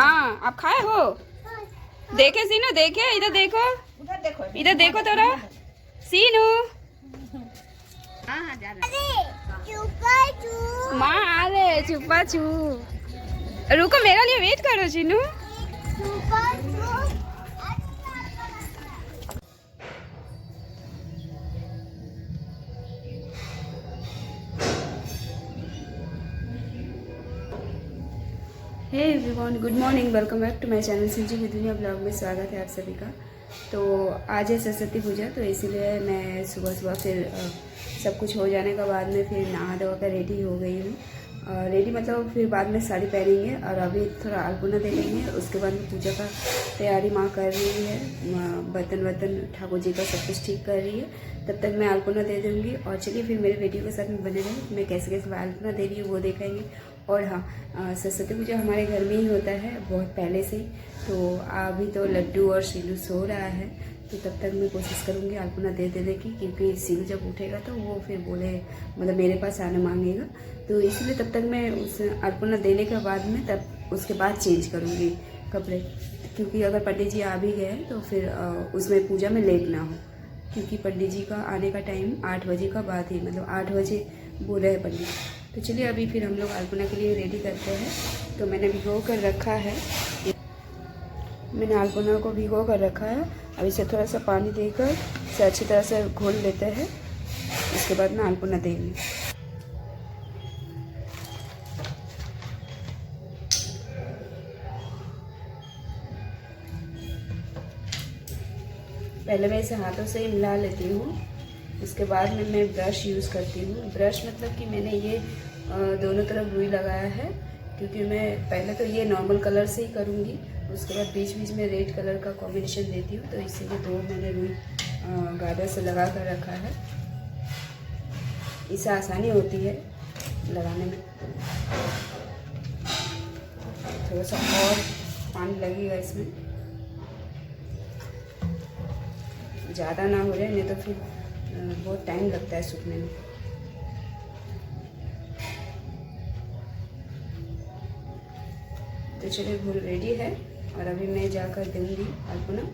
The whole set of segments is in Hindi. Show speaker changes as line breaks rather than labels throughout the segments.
हाँ आप खाए हो? देखे सीनू, देखे इधर देखो, इधर देखो थोड़ा सीनू। माँ आ रहे चुप्पा चू। रुको मेरा लिए वेट करो Seenu. Hey everyone, good morning, welcome back to my channel Sinji की दुनिया ब्लॉग में स्वागत है आप सभी का। तो आज है सरस्वती पूजा, तो इसीलिए मैं सुबह सुबह फिर सब कुछ हो जाने के बाद में फिर नहा धो कर रेडी हो गई हूँ। रेडी मतलब फिर बाद में साड़ी पहनेंगे और अभी थोड़ा अल्पना दे लेंगे। उसके बाद में पूजा का तैयारी माँ कर रही है, बर्तन ठाकुर जी का सब कुछ ठीक कर रही है। तब तक मैं अल्पना दे दूँगी। और चलिए फिर मेरे वीडियो के साथ में बने रहें, मैं कैसे कैसे अल्पना दे रही हूँ वो देखेंगे। और हाँ, सरस्वती पूजा हमारे घर में ही होता है बहुत पहले से ही। तो अभी तो लड्डू और सीलू सो रहा है, तो तब तक मैं कोशिश करूँगी अल्पना दे देने की, क्योंकि सीलू जब उठेगा तो वो फिर बोले मतलब मेरे पास आना मांगेगा। तो इसलिए तब तक मैं उस अल्पना देने के बाद में तब उसके बाद चेंज करूँगी कपड़े, क्योंकि अगर पंडित जी आ भी गए तो फिर उसमें पूजा में लेट ना हो, क्योंकि पंडित जी का आने का टाइम 8 बजे का बाद ही, मतलब 8 बजे बोले हैं पंडित। तो चलिए अभी फिर हम लोग अल्पना के लिए रेडी करते हैं। तो मैंने भिगो कर रखा है, मैंने अल्पना को भिगो कर रखा है। अब इसे थोड़ा सा पानी देकर इसे अच्छी तरह से घोल लेते हैं। इसके बाद में अल्पना देंगे। पहले मैं इसे हाथों से ही मिला लेती हूँ। उसके बाद में मैं ब्रश यूज़ करती हूँ। ब्रश मतलब कि मैंने ये दोनों तरफ रुई लगाया है, क्योंकि मैं पहले तो ये नॉर्मल कलर से ही करूँगी, उसके बाद बीच बीच में रेड कलर का कॉम्बिनेशन देती हूँ। तो इसीलिए दो मैंने रुई गार्डर से लगा कर रखा है, इससे आसानी होती है लगाने में। थोड़ा सा और पानी लगेगा इसमें, ज़्यादा ना हो जाए, नहीं तो फिर बहुत टाइम लगता है सूखने में। तो चलिए घोल रेडी है और अभी मैं जाकर दूंगी अल्पना।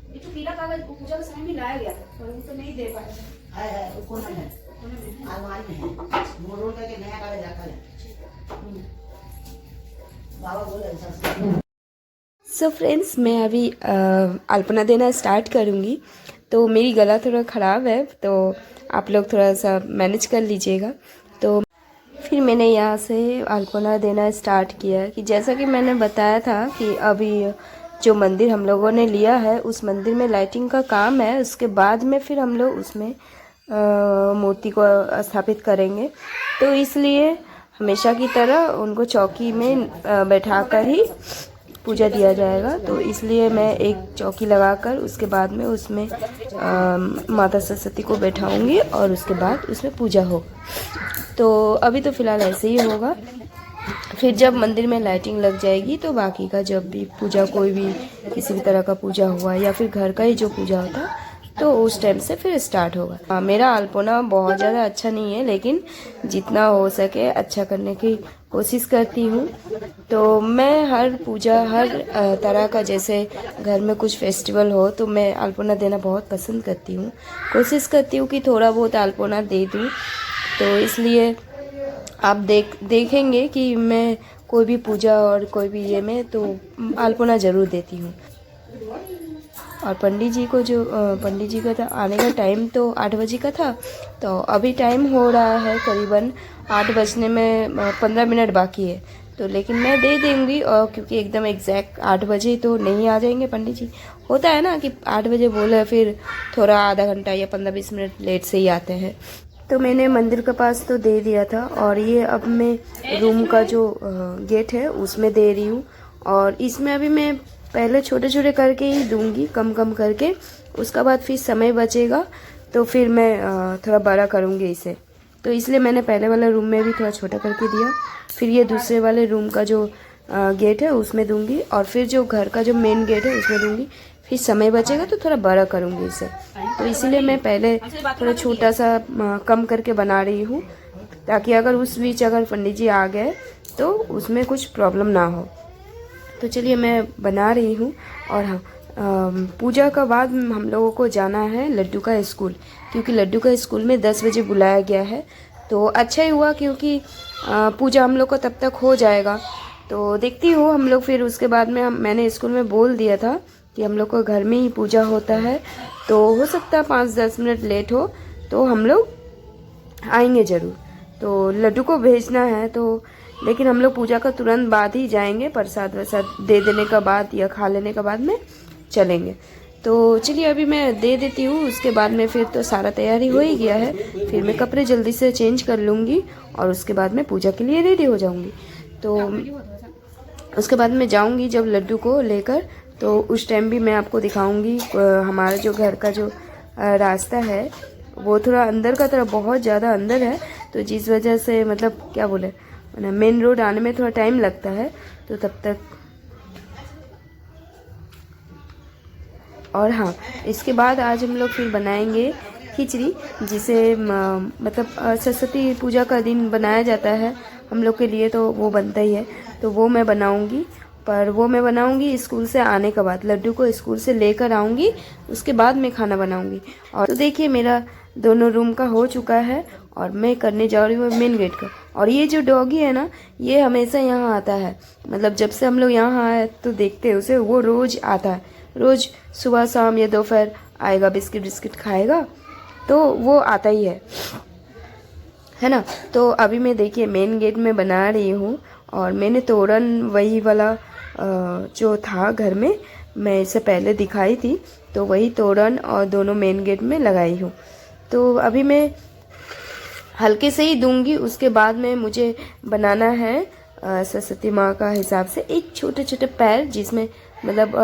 ये तो पीला कागज पूजा के समय में लाया गया था, पर वो तो नहीं दे पाया था।
है वो कौन है? अलमारी में है, वो रोल करके नया कागज रखा है। बाबा बोले
सो फ्रेंड्स, मैं अभी अल्पना देना स्टार्ट करूँगी। तो मेरी गला थोड़ा ख़राब है, तो आप लोग थोड़ा सा मैनेज कर लीजिएगा। तो फिर मैंने यहाँ से अल्पना देना स्टार्ट किया कि जैसा कि मैंने बताया था कि अभी जो मंदिर हम लोगों ने लिया है उस मंदिर में लाइटिंग का काम है। उसके बाद में फिर हम लोग उसमें मूर्ति को स्थापित करेंगे। तो इसलिए हमेशा की तरह उनको चौकी में बैठाकर ही पूजा दिया जाएगा। तो इसलिए मैं एक चौकी लगाकर उसके बाद में उसमें माता सरस्वती को बैठाऊंगी और उसके बाद उसमें पूजा होगा। तो अभी तो फ़िलहाल ऐसे ही होगा। फिर जब मंदिर में लाइटिंग लग जाएगी तो बाकी का जब भी पूजा, कोई भी किसी भी तरह का पूजा हुआ या फिर घर का ही जो पूजा होता तो उस टाइम से फिर स्टार्ट होगा। मेरा अल्पना बहुत ज़्यादा अच्छा नहीं है, लेकिन जितना हो सके अच्छा करने की कोशिश करती हूँ। तो मैं हर पूजा, हर तरह का, जैसे घर में कुछ फेस्टिवल हो तो मैं अल्पना देना बहुत पसंद करती हूँ। कोशिश करती हूँ कि थोड़ा बहुत अल्पना दे दूँ। तो इसलिए आप देखेंगे कि मैं कोई भी पूजा और कोई भी ये में तो अल्पना ज़रूर देती हूँ। और पंडित जी का तो आने का टाइम तो 8 बजे का था, तो अभी टाइम हो रहा है करीबन 8 बजने में 15 मिनट बाकी है। तो लेकिन मैं दे दूँगी, और क्योंकि एकदम एग्जैक्ट 8 बजे तो नहीं आ जाएंगे पंडित जी। होता है ना कि 8 बजे बोले, फिर थोड़ा आधा घंटा या 15-20 मिनट लेट से ही आते हैं। तो मैंने मंदिर के पास तो दे दिया था, और ये अब मैं रूम का जो गेट है उसमें दे रही हूँ। और इसमें अभी मैं पहले छोटे छोटे करके ही दूंगी, कम कम करके। उसका बाद फिर समय बचेगा तो फिर मैं थोड़ा बड़ा करूँगी इसे। तो इसलिए मैंने पहले वाला रूम में भी थोड़ा छोटा करके दिया, फिर ये दूसरे वाले रूम का जो गेट है उसमें दूंगी, और फिर जो घर का जो मेन गेट है उसमें दूंगी। फिर समय बचेगा तो थोड़ा बड़ा करूँगी इसे। तो इसीलिए मैं पहले थोड़ा छोटा सा कम करके बना रही हूँ, ताकि अगर उस बीच अगर पंडित जी आ गए तो उसमें कुछ प्रॉब्लम ना हो। तो चलिए मैं बना रही हूँ। और हाँ, पूजा का बाद हम लोगों को जाना है लड्डू का स्कूल, क्योंकि लड्डू का स्कूल में 10 बजे बुलाया गया है। तो अच्छा ही हुआ, क्योंकि पूजा हम लोग को तब तक हो जाएगा। तो देखती हूँ हम लोग, फिर उसके बाद में मैंने स्कूल में बोल दिया था कि हम लोग को घर में ही पूजा होता है, तो हो सकता है 5-10 मिनट लेट हो तो हम लोग आएंगे ज़रूर। तो लड्डू को भेजना है, तो लेकिन हम लोग पूजा का तुरंत बाद ही जाएंगे, प्रसाद वरसाद दे देने का बाद या खा लेने का बाद में चलेंगे। तो चलिए अभी मैं दे देती हूँ, उसके बाद में फिर तो सारा तैयारी हो ही गया है। फिर मैं कपड़े जल्दी से चेंज कर लूँगी और उसके बाद में पूजा के लिए रेडी हो जाऊँगी। तो उसके बाद में जाऊँगी जब लड्डू को लेकर, तो उस टाइम भी मैं आपको दिखाऊँगी। हमारा जो घर का जो रास्ता है वो थोड़ा अंदर का तरफ बहुत ज़्यादा अंदर है, तो जिस वजह से मतलब क्या बोले, मेन रोड आने में थोड़ा टाइम लगता है। तो तब तक, और हाँ, इसके बाद आज हम लोग फिर बनाएंगे खिचड़ी, जिसे मतलब सरस्वती पूजा का दिन बनाया जाता है हम लोग के लिए, तो वो बनता ही है। तो वो मैं बनाऊंगी, पर वो मैं बनाऊंगी स्कूल से आने के बाद। लड्डू को स्कूल से लेकर आऊंगी, उसके बाद मैं खाना बनाऊंगी। और तो देखिए मेरा दोनों रूम का हो चुका है और मैं करने जा रही हूँ मेन गेट का। और ये जो डॉगी है ना, ये हमेशा यहाँ आता है, मतलब जब से हम लोग यहाँ आए तो देखते हैं उसे, वो रोज़ आता है, रोज़ सुबह शाम या दोपहर आएगा, बिस्किट बिस्किट खाएगा, तो वो आता ही है ना। तो अभी मैं देखिए मेन गेट में बना रही हूँ, और मैंने तोरण वही वाला जो था घर में, मैं इससे पहले दिखाई थी, तो वही तोरण और दोनों मेन गेट में लगाई हूँ। तो अभी मैं हल्के से ही दूंगी, उसके बाद में मुझे बनाना है सरस्वती माँ का हिसाब से एक छोटे छोटे पैर, जिसमें मतलब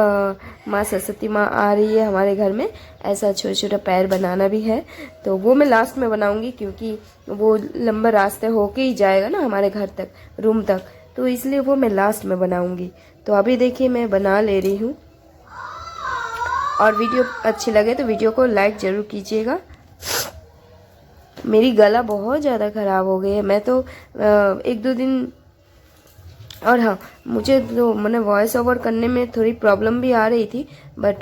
माँ सरस्वती माँ आ रही है हमारे घर में, ऐसा छोटा छोटा पैर बनाना भी है। तो वो मैं लास्ट में बनाऊंगी, क्योंकि वो लंबा रास्ते होके ही जाएगा ना हमारे घर तक, रूम तक, तो इसलिए वो मैं लास्ट में बनाऊंगी। तो अभी देखिए मैं बना ले रही हूँ। और वीडियो अच्छी लगे तो वीडियो को लाइक ज़रूर कीजिएगा। मेरी गला बहुत ज़्यादा ख़राब हो गई है, मैं तो 1-2 दिन, और हाँ, मुझे तो मैंने वॉइस ओवर करने में थोड़ी प्रॉब्लम भी आ रही थी, बट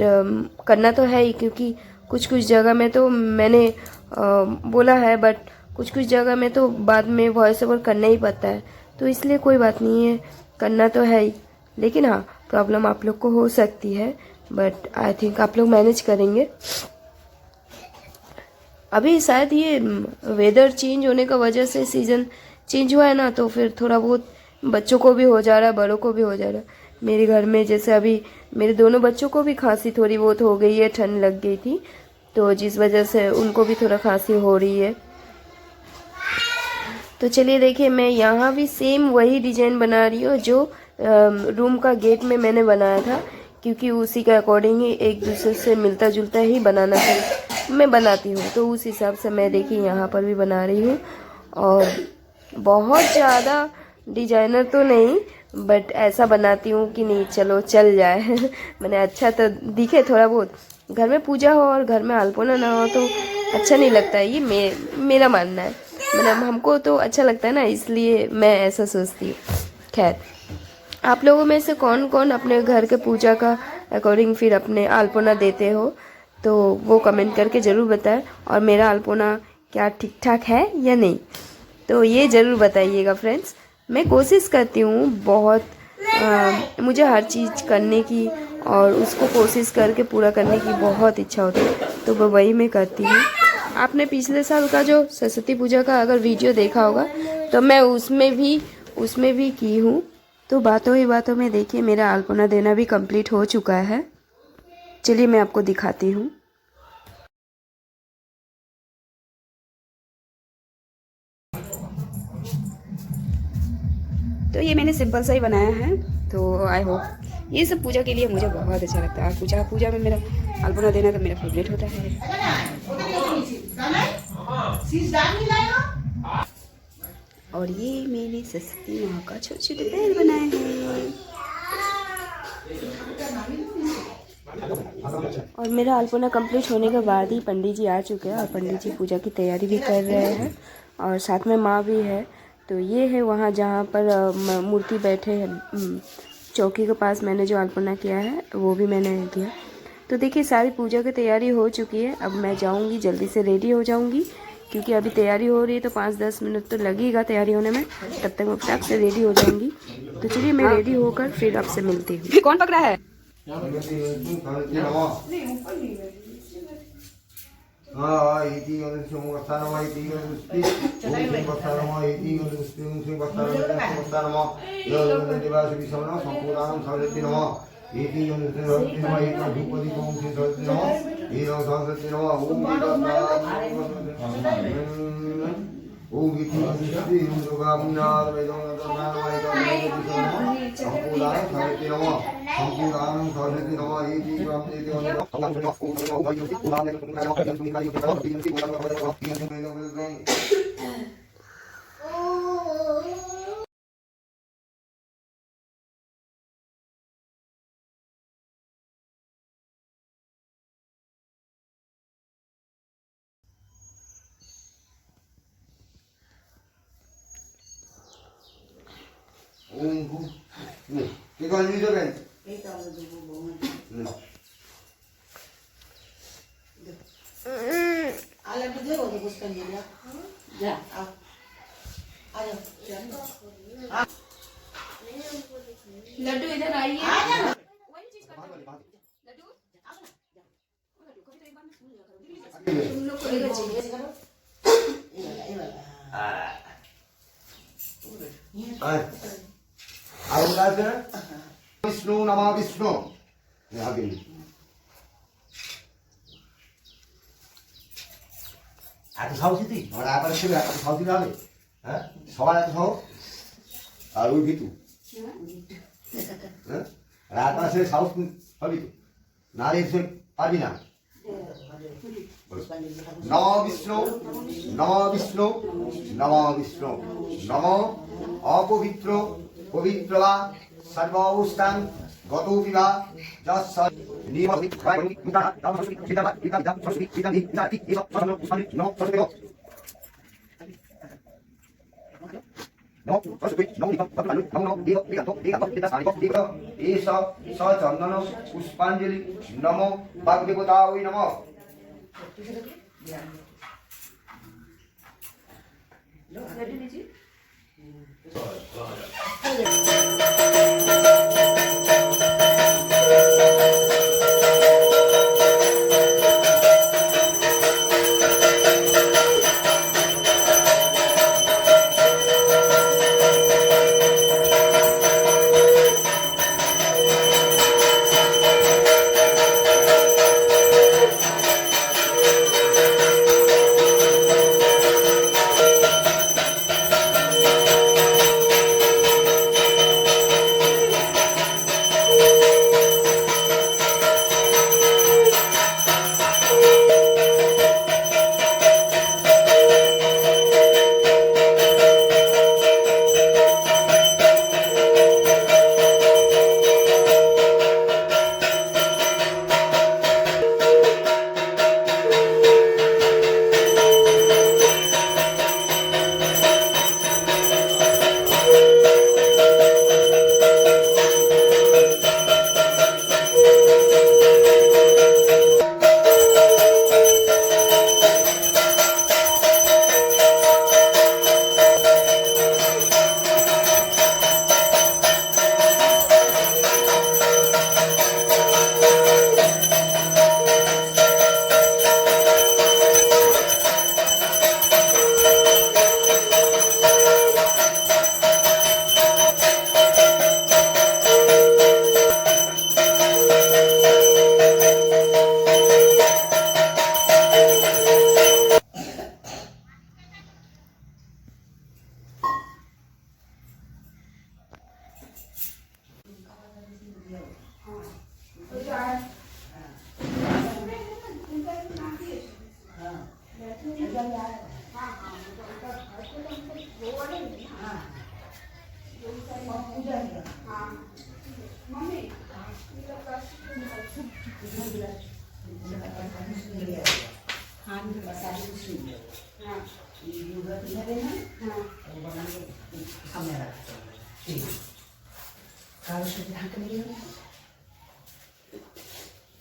करना तो है ही, क्योंकि कुछ कुछ जगह में तो मैंने बोला है, बट कुछ कुछ जगह में तो बाद में वॉइस ओवर करना ही पड़ता है, तो इसलिए कोई बात नहीं है, करना तो है ही। लेकिन हाँ, प्रॉब्लम आप लोग को हो सकती है, बट आई थिंक आप लोग मैनेज करेंगे। अभी शायद ये वेदर चेंज होने का वजह से, सीज़न चेंज हुआ है ना, तो फिर थोड़ा बहुत बच्चों को भी हो जा रहा है, बड़ों को भी हो जा रहा है। मेरे घर में जैसे अभी मेरे दोनों बच्चों को भी खांसी थोड़ी बहुत हो गई है, ठंड लग गई थी, तो जिस वजह से उनको भी थोड़ा खांसी हो रही है। तो चलिए देखिए, मैं यहाँ भी सेम वही डिजाइन बना रही हूँ जो रूम का गेट में मैंने बनाया था, क्योंकि उसी के अकॉर्डिंग ही एक दूसरे से मिलता जुलता ही बनाना मैं बनाती हूँ। तो उस हिसाब से मैं देखिए यहाँ पर भी बना रही हूँ, और बहुत ज़्यादा डिजाइनर तो नहीं, बट ऐसा बनाती हूँ कि नहीं चलो चल जाए मैंने अच्छा तो दिखे थोड़ा बहुत। घर में पूजा हो और घर में अल्पना ना हो तो अच्छा नहीं लगता है, ये मेरा मानना है। मतलब हमको तो अच्छा लगता है ना, इसलिए मैं ऐसा सोचती हूँ। खैर, आप लोगों में से कौन कौन अपने घर के पूजा का अकॉर्डिंग फिर अपने अल्पना देते हो, तो वो कमेंट करके ज़रूर बताएं। और मेरा अल्पना क्या ठीक ठाक है या नहीं, तो ये ज़रूर बताइएगा फ्रेंड्स। मैं कोशिश करती हूँ बहुत, मुझे हर चीज़ करने की और उसको कोशिश करके पूरा करने की बहुत इच्छा होती है, तो वो वही मैं करती हूँ। आपने पिछले साल का जो सरस्वती पूजा का अगर वीडियो देखा होगा, तो मैं उसमें भी की हूँ। तो बातों ही बातों में देखिए मेरा अल्पना देना भी कंप्लीट हो चुका है। चलिए मैं आपको दिखाती हूँ। तो ये मैंने सिंपल सा ही बनाया है, तो आई होप ये सब पूजा के लिए मुझे बहुत अच्छा लगता है। और पूजा में मेरा अल्पना देना तो मेरा फेवरेट होता है।
शीश डाल नहीं लाए हो?
और ये मेरी सरस्वती माँ का छोटे छोटे पैर बनाए हैं। और मेरा अल्पना कंप्लीट होने के बाद ही पंडित जी आ चुके हैं और पंडित जी पूजा की तैयारी भी कर रहे हैं और साथ में माँ भी है। तो ये है वहाँ जहाँ पर मूर्ति बैठे हैं, चौकी के पास मैंने जो अल्पना किया है वो भी मैंने किया। तो देखिए सारी पूजा की तैयारी हो चुकी है। अब मैं जाऊँगी, जल्दी से रेडी हो जाऊँगी क्योंकि अभी तैयारी हो रही है तो 5-10 मिनट तो लगेगा तैयारी होने में। तब तक मैं फटाक से रेडी हो जाऊँगी। तो चलिए मैं रेडी होकर फिर आपसे मिलती हूँ। कौन पकड़ा है? लड्डू इधर आइए। तुम लोग को लेकर चाहिए।
विष्णु नमा विष्णु এত সাহসী তুই আমার আপার ছেলে এত সাহসী হবে হ্যাঁ সবার এত সাহস আর ওই ভিতু হ্যাঁ আর আপার ছেলে সাহস হবি তো না রে সে পারবি না নম বিষ্ণু নম বিষ্ণু নম বিষ্ণু নম অপবিত্র পবিত্র বা সর্বাবস্থান গত বিবাহ যশ চন্দন পুষ্পাঞ্জলি নম বাগদেবতা ওই নম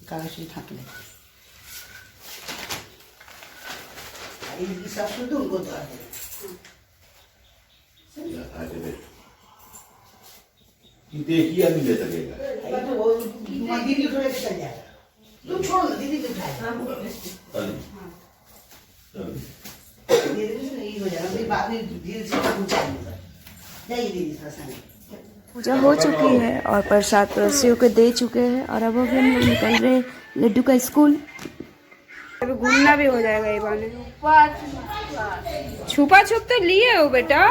कागज ढक ले ये सब शुद्ध उनको दे
देखिए नहीं ले सकेगा
तो वो दीदी थोड़े चल जाएगा तुम छोड़ दो दीदी को उठाए दीदी नहीं हो जाएगा मेरी बात नहीं दीदी से पूछाएंगे जाइए दीदी थोड़ा सा
पूजा हो चुकी है और प्रसाद पड़ोसियों को दे चुके हैं और अब हम लोग निकल रहे हैं लड्डू का स्कूल। अभी घूमना भी हो जाएगा ये बाने। छुपा छुप तो लिए हो बेटा,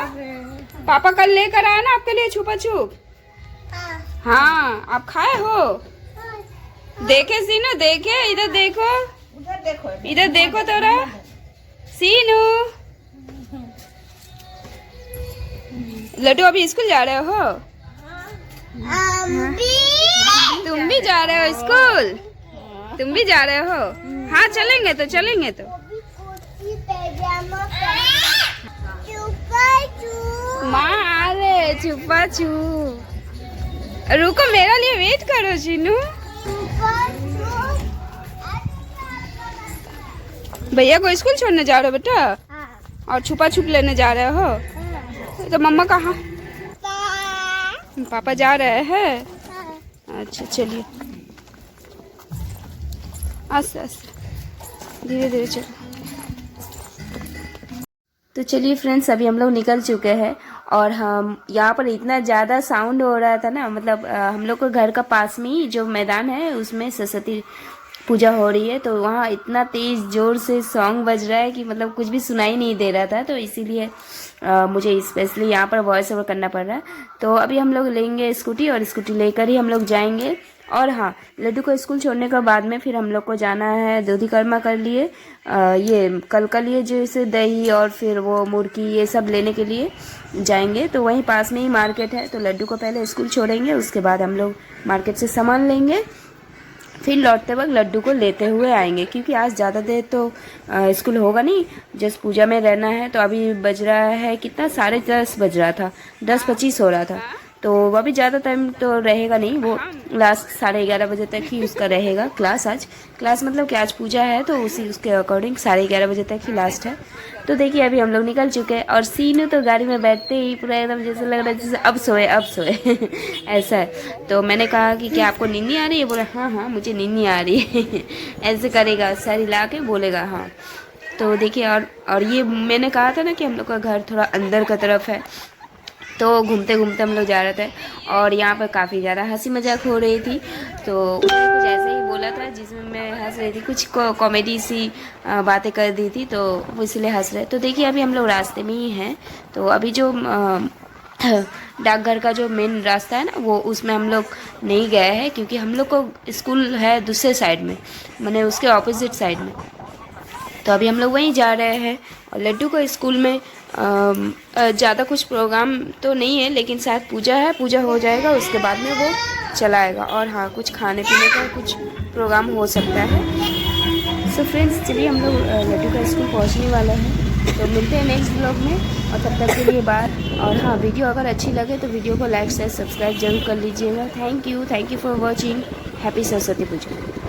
पापा कल लेकर आया ना आपके लिए छुपा छुप। हाँ आप खाए हो? देखे सीनू, देखे इधर देखो, इधर देखो तोरा सीनू। लड्डू अभी स्कूल जा रहे हो? तुम भी जा रहे हो स्कूल? तुम भी जा रहे हो? हाँ चलेंगे तो चलेंगे तो। माँ आ रहे छुपा छुप। रुको मेरा लिए वेट करो जीनू। भैया को स्कूल छोड़ने जा रहे हो बेटा? और छुपा छुप लेने जा रहे हो? तो मम्मा कहाँ? पापा जा रहे हैं। अच्छा चलिए आस्ते आस्ते धीरे धीरे चलो। तो चलिए फ्रेंड्स अभी हम लोग निकल चुके हैं और हम यहाँ पर इतना ज़्यादा साउंड हो रहा था ना, मतलब हम लोग को घर का पास में ही जो मैदान है उसमें सरस्वती पूजा हो रही है, तो वहाँ इतना तेज़ ज़ोर से सॉन्ग बज रहा है कि मतलब कुछ भी सुनाई नहीं दे रहा था, तो इसीलिए मुझे स्पेशली यहाँ पर वॉइस ओवर करना पड़ रहा है। तो अभी हम लोग लेंगे स्कूटी और स्कूटी लेकर ही हम लोग जाएंगे। और हाँ लड्डू को स्कूल छोड़ने के बाद में फिर हम लोग को जाना है दूधिकर्मा कर लिए ये कल का लिए जैसे दही और फिर वो मुर्गी ये सब लेने के लिए जाएंगे। तो वहीं पास में ही मार्केट है, तो लड्डू को पहले स्कूल छोड़ेंगे, उसके बाद हम लोग मार्केट से सामान लेंगे, फिर लौटते वक्त लड्डू को लेते हुए आएंगे, क्योंकि आज ज़्यादा देर तो स्कूल होगा नहीं, जस्ट पूजा में रहना है। तो अभी बज रहा है कितना, 10:30 बज रहा था, 10:25 हो रहा था, तो अभी ज़्यादा टाइम तो रहेगा नहीं, वो लास्ट 11:30 बजे तक ही उसका रहेगा क्लास। आज क्लास मतलब कि आज पूजा है तो उसके अकॉर्डिंग 11:30 बजे तक ही लास्ट है। तो देखिए अभी हम लोग निकल चुके हैं और सीनू तो गाड़ी में बैठते ही पूरा एकदम जैसे लग रहा है जैसे अब सोए ऐसा है। तो मैंने कहा कि क्या आपको नींद नहीं आ रही है? बोला हाँ हाँ मुझे नींद नहीं आ रही है ऐसे करेगा, सर हिला के बोलेगा हाँ। तो देखिए और ये मैंने कहा था ना कि हम लोग का घर थोड़ा अंदर का तरफ है, तो घूमते घूमते हम लोग जा रहे थे और यहाँ पर काफ़ी ज़्यादा हंसी मजाक हो रही थी। तो उसने कुछ ऐसे ही बोला था जिसमें मैं हंस रही थी, कुछ कॉमेडी सी बातें कर दी थी, तो वो इसलिए हंस रहे। तो देखिए अभी हम लोग रास्ते में ही हैं, तो अभी जो डाकघर का जो मेन रास्ता है ना वो उसमें हम लोग नहीं गए हैं, क्योंकि हम लोग को स्कूल है दूसरे साइड में, मैंने उसके ऑपोजिट साइड में। तो अभी हम लोग वहीं जा रहे हैं और लड्डू को स्कूल में ज़्यादा कुछ प्रोग्राम तो नहीं है, लेकिन शायद पूजा है, पूजा हो जाएगा उसके बाद में वो चलाएगा। और हाँ कुछ खाने पीने का कुछ प्रोग्राम हो सकता है। सो फ्रेंड्स चलिए हम लोग लड्डू का स्कूल पहुंचने वाला है, तो मिलते हैं नेक्स्ट ब्लॉग में, और तब तक के लिए बाय। और हाँ वीडियो अगर अच्छी लगे तो वीडियो को लाइक शेयर सब्सक्राइब जरूर कर लीजिएगा। Thank you for watching. Happy Saraswati Puja.